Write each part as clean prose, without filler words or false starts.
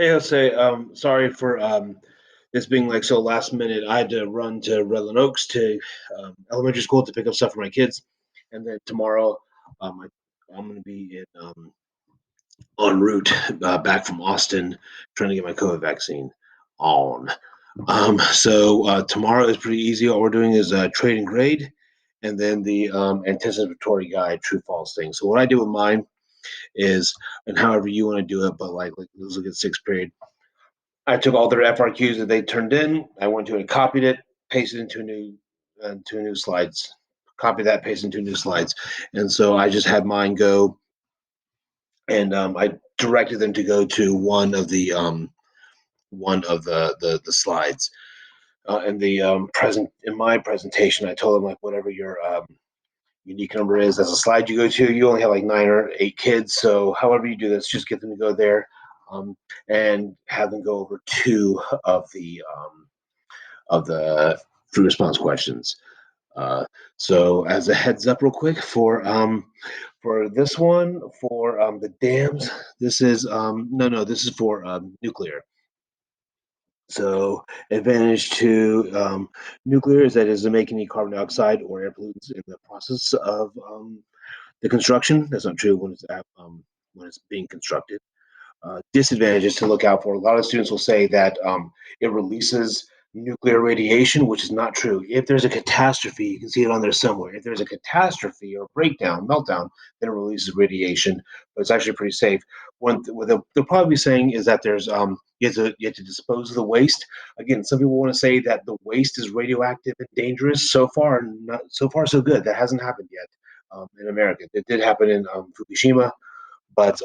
Hey, Jose. Sorry for this being like so last minute. I had to run to Redland Oaks to elementary school to pick up stuff for my kids, and then tomorrow I'm going to be in en route back from Austin, trying to get my COVID vaccine on. So tomorrow is pretty easy. All we're doing is trade and grade, and then the anticipatory guide, true false thing. So what I do with mine is, and however you want to do it, but like let's look at sixth period. I took all their FRQs that they turned in. I went to it and copied it, pasted into new slides. Copy that, paste into new slides, and so I just had mine go, and I directed them to go to one of the slides. In the present in my presentation, I told them like whatever your unique number is, that's a slide you go to. You only have like 9 or 8 kids, so however you do this, just get them to go there, um, and have them go over two of the free response questions. Uh, so as a heads up, real quick for this one for the dams, this is this is for nuclear. So advantage to nuclear is that it doesn't make any carbon dioxide or air pollutants in the process of the construction. That's not true when it's being constructed. Disadvantages to look out for. A lot of students will say that it releases nuclear radiation, which is not true. If there's a catastrophe, you can see it on there somewhere. If there's a catastrophe or breakdown, meltdown, then it releases radiation, but it's actually pretty safe. What they'll probably be saying is that there's you have to dispose of the waste. Again, some people want to say that the waste is radioactive and dangerous. So far so good. That hasn't happened yet in America. It did happen in Fukushima, but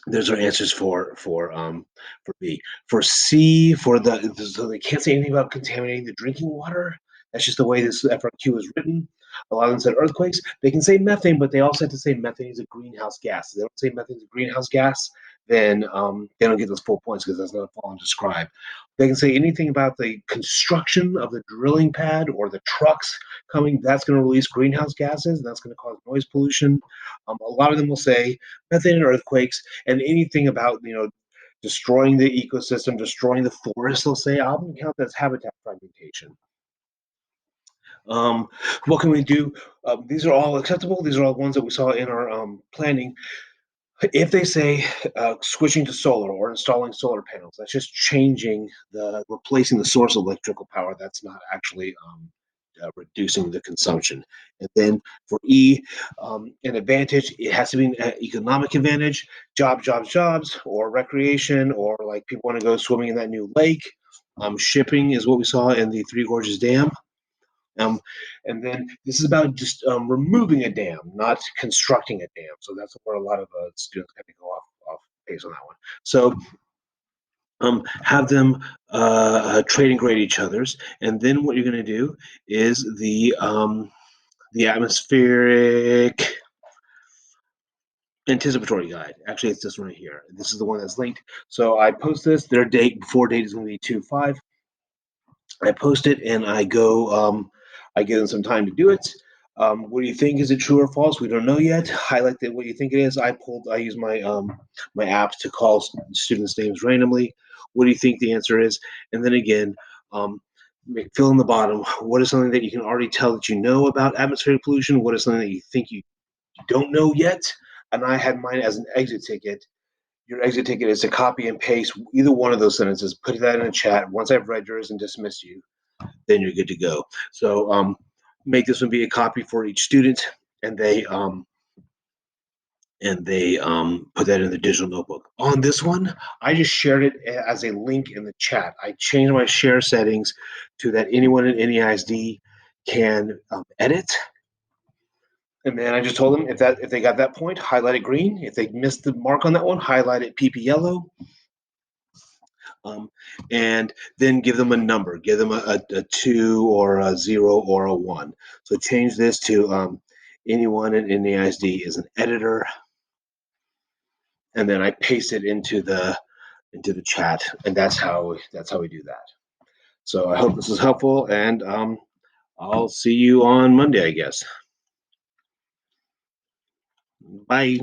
those are answers for B. For C, so they can't say anything about contaminating the drinking water. That's just the way this FRQ is written. A lot of them said earthquakes. They can say methane, but they also have to say methane is a greenhouse gas. If they don't say methane is a greenhouse gas, then they don't get those full points because that's not a fall and describe. They can say anything about the construction of the drilling pad or the trucks coming. That's going to release greenhouse gases. That's going to cause noise pollution. A lot of them will say methane and earthquakes, and anything about destroying the ecosystem, destroying the forest. They'll say I'll count that as habitat fragmentation. Um, what can we do? These are all acceptable. These are all ones that we saw in our planning. If they say switching to solar or installing solar panels, that's just replacing the source of electrical power. That's not actually reducing the consumption. And then for E, an advantage, it has to be an economic advantage, jobs, or recreation, or like people want to go swimming in that new lake. Shipping is what we saw in the Three Gorges Dam. Um, and then this is about just removing a dam, not constructing a dam. So that's where a lot of students kind of go off base on that one. So have them trade and grade each other's, and then what you're going to do is the atmospheric anticipatory guide. Actually, it's this one right here. This is the one that's linked. So I post this. Their before date is going to be 2/5. I post it and I go. I give them some time to do it. What do you think? Is it true or false? We don't know yet. Highlight what you think it is. I use my app to call students' names randomly. What do you think the answer is? And then again, um, fill in the bottom. What is something that you can already tell that you know about atmospheric pollution? What is something that you think you don't know yet? And I had mine as an exit ticket. Your exit ticket is to copy and paste either one of those sentences, put that in a chat. Once I've read yours and dismissed you, then you're good to go. So make this one be a copy for each student, and they put that in the digital notebook. On this one, I just shared it as a link in the chat. I changed my share settings to that anyone in NEISD can edit. And then I just told them if they got that point, highlight it green. If they missed the mark on that one, highlight it PP yellow. And then give them a number. Give them a 2 or a 0 or a 1. So change this to anyone in NEISD is an editor, and then I paste it into the chat, and that's how we do that. So I hope this is helpful, and I'll see you on Monday, I guess. Bye.